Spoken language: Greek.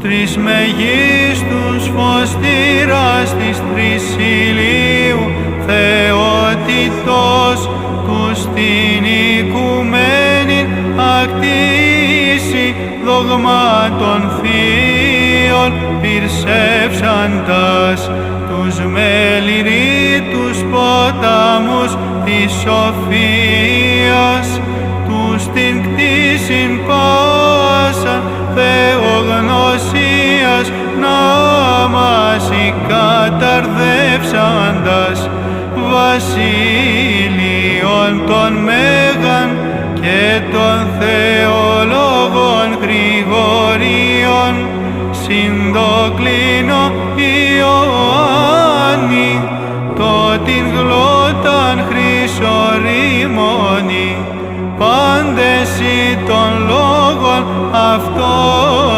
τρεις μεγίστους φωστήρας της Τρισηλίου Θεότητος, τους την οικουμένην ακτήσει δογμάτων θείων πυρσεύσαντας τους μελειρήτους ποταμούς της σοφίας, τους την κτήσιν πάσαν θεογνωσίας να μας καταρδεύσαντας βασίλειον των Μέγαν και των θεολόγων Γρηγορίων, Συνδοκλίνο Ιωάννη, το την γλώταν χρυσορήμωνη, πάντες ή των λόγων αυτών